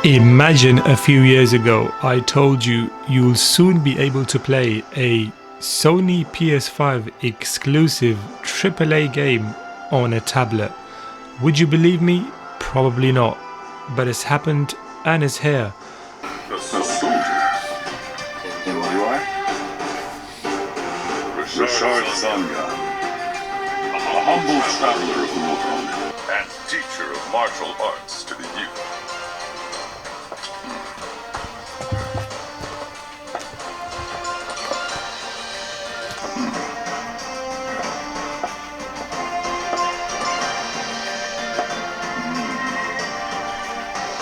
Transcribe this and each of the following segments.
Imagine a few years ago I told you you'll soon be able to play a Sony PS5 exclusive AAA game on a tablet. Would you believe me? Probably not. But it's happened and it's here. A soldier. You are? Richard Zangan. A humble traveler of the world and teacher of martial arts to the youth.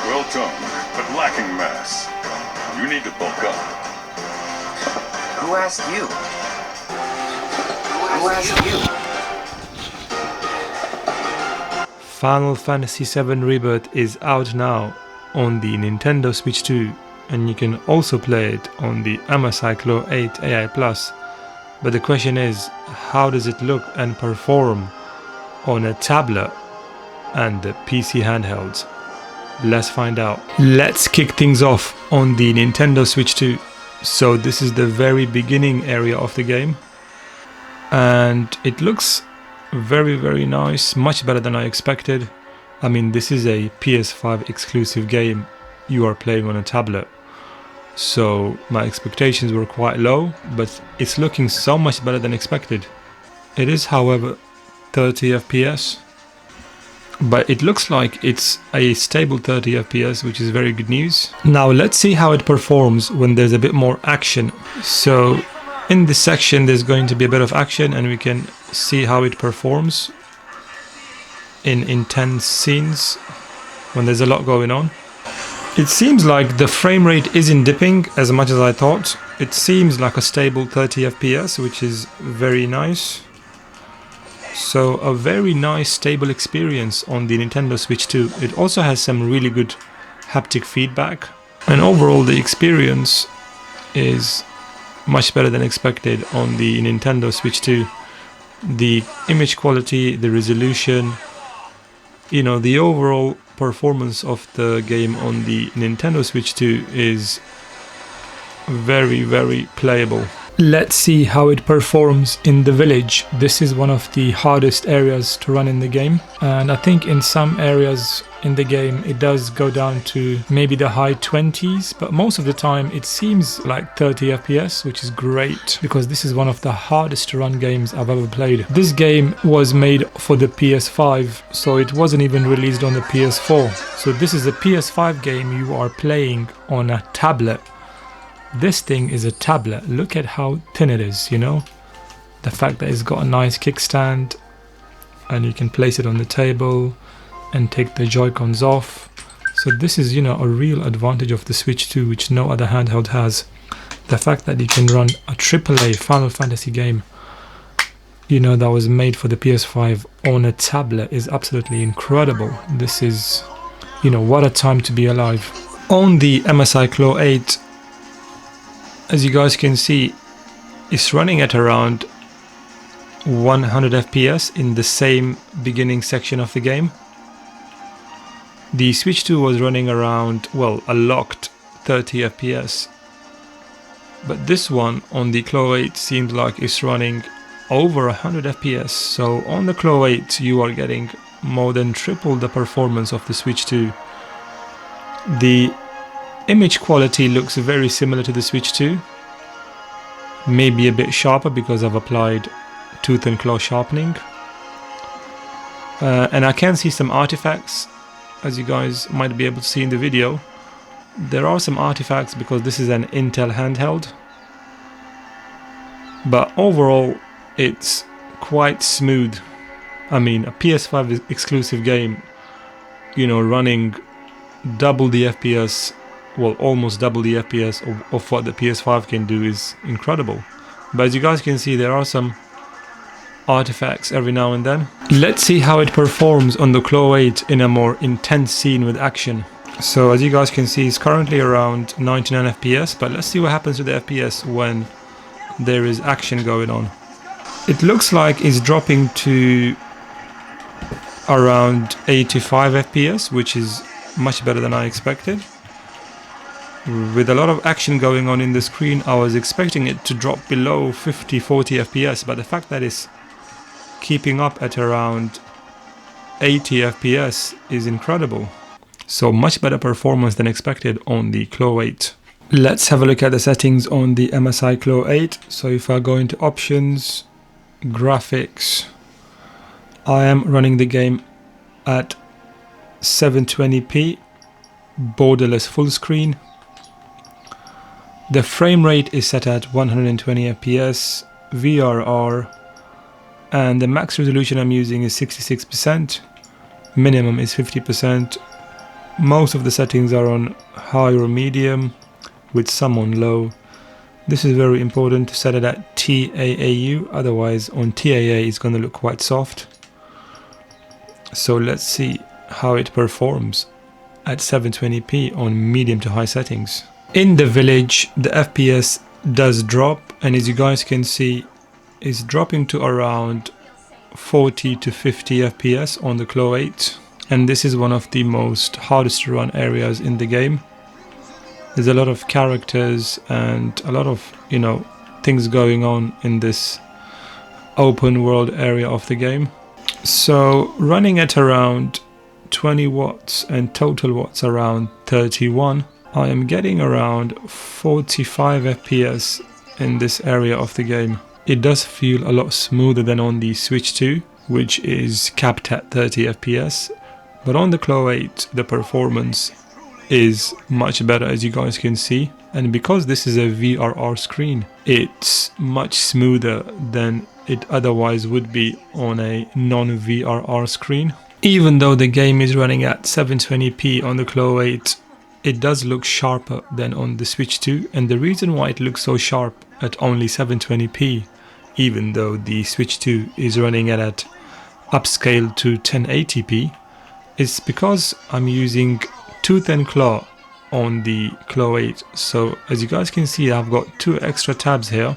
Well-toned, but lacking mass. You need to bulk up. Who asked you? Who asked you? Final Fantasy VII Rebirth is out now on the Nintendo Switch 2, and you can also play it on the MSI Claw 8 AI+. But the question is, how does it look and perform on a tablet and the PC handhelds? Let's find out. Let's kick things off on the Nintendo Switch 2. So this is the very beginning area of the game, and it looks very nice, much better than I expected. I mean, this is a PS5 exclusive game you are playing on a tablet, so my expectations were quite low, but it's looking so much better than expected. It is, however, 30 FPS, but it looks like it's a stable 30 FPS, which is very good news. Now let's see how it performs when there's a bit more action. So in this section there's going to be a bit of action, and we can see how it performs in intense scenes when there's a lot going on. It seems like the frame rate isn't dipping as much as I thought. It seems like a stable 30 FPS, which is very nice. So a very nice stable experience on the Nintendo Switch 2. It also has some really good haptic feedback, and overall the experience is much better than expected on the Nintendo Switch 2. The image quality, the resolution, you know, the overall performance of the game on the Nintendo Switch 2 is very playable. Let's see how it performs in the village. This is one of the hardest areas to run in the game, and I think in some areas in the game it does go down to maybe the high 20s, but most of the time it seems like 30 FPS, which is great because this is one of the hardest to run games I've ever played. This game was made for the PS5, so it wasn't even released on the PS4. So this is a PS5 game you are playing on a tablet. This thing is a tablet. Look at how thin it is, you know? The fact that it's got a nice kickstand, and you can place it on the table and take the Joy-Cons off. So this is, you know, a real advantage of the Switch 2, which no other handheld has. The fact that you can run a AAA Final Fantasy game, you know, that was made for the PS5 on a tablet is absolutely incredible. This is, you know, what a time to be alive. On the MSI Claw 8, as you guys can see, it's running at around 100 FPS in the same beginning section of the game. The Switch 2 was running around, well, a locked 30 FPS. But this one on the Claw 8 seems like it's running over 100 FPS. So on the Claw 8 you are getting more than triple the performance of the Switch 2. The image quality looks very similar to the Switch 2, maybe a bit sharper because I've applied tooth and claw sharpening, and I can see some artifacts, as you guys might be able to see in the video. There are some artifacts because this is an Intel handheld, but overall it's quite smooth. I mean, a PS5 exclusive game, you know, running double the FPS, well, almost double the FPS of what the PS5 can do is incredible. But as you guys can see, there are some artifacts every now and then. Let's see how it performs on the Claw 8 in a more intense scene with action. So as you guys can see, it's currently around 99 FPS, but let's see what happens to the FPS when there is action going on. It looks like it's dropping to around 85 FPS, which is much better than I expected. With a lot of action going on in the screen, I was expecting it to drop below 50-40 FPS, but the fact that it's keeping up at around 80 FPS is incredible. So much better performance than expected on the Claw 8. Let's have a look at the settings on the MSI Claw 8. So if I go into options, graphics, I am running the game at 720p, borderless full screen. The frame rate is set at 120 FPS, VRR, and the max resolution I'm using is 66%, minimum is 50%. Most of the settings are on high or medium, with some on low. This is very important to set it at TAAU, otherwise on TAA it's going to look quite soft. So let's see how it performs at 720p on medium to high settings. In the village, the FPS does drop, and as you guys can see, it's dropping to around 40 to 50 FPS on the Claw 8, and this is one of the most hardest to run areas in the game. There's a lot of characters and a lot of, things going on in this open world area of the game. So running at around 20 watts and total watts around 31, I am getting around 45 FPS in this area of the game. It does feel a lot smoother than on the Switch 2, which is capped at 30 FPS, but on the Claw 8 the performance is much better, as you guys can see, and because this is a VRR screen, it's much smoother than it otherwise would be on a non-VRR screen. Even though the game is running at 720p on the Claw 8, it does look sharper than on the Switch 2, and the reason why it looks so sharp at only 720p, even though the Switch 2 is running at upscale to 1080p, is because I'm using Tooth and Claw on the Claw 8. So as you guys can see, I've got 2 extra tabs here,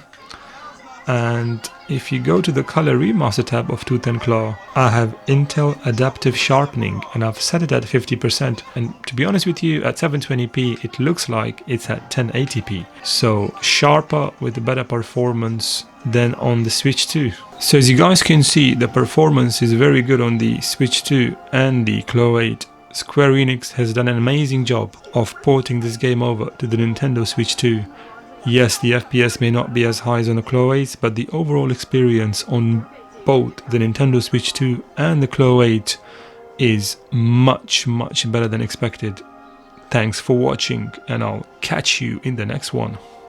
and if you go to the color remaster tab of Tooth and Claw, I have Intel Adaptive Sharpening, and I've set it at 50%, and to be honest with you, at 720p it looks like it's at 1080p, so sharper with better performance than on the Switch 2. So as you guys can see, the performance is very good on the Switch 2 and the Claw 8. Square Enix has done an amazing job of porting this game over to the Nintendo Switch 2. Yes, the FPS may not be as high as on the Claw 8, but the overall experience on both the Nintendo Switch 2 and the Claw 8 is much better than expected. Thanks for watching, and I'll catch you in the next one.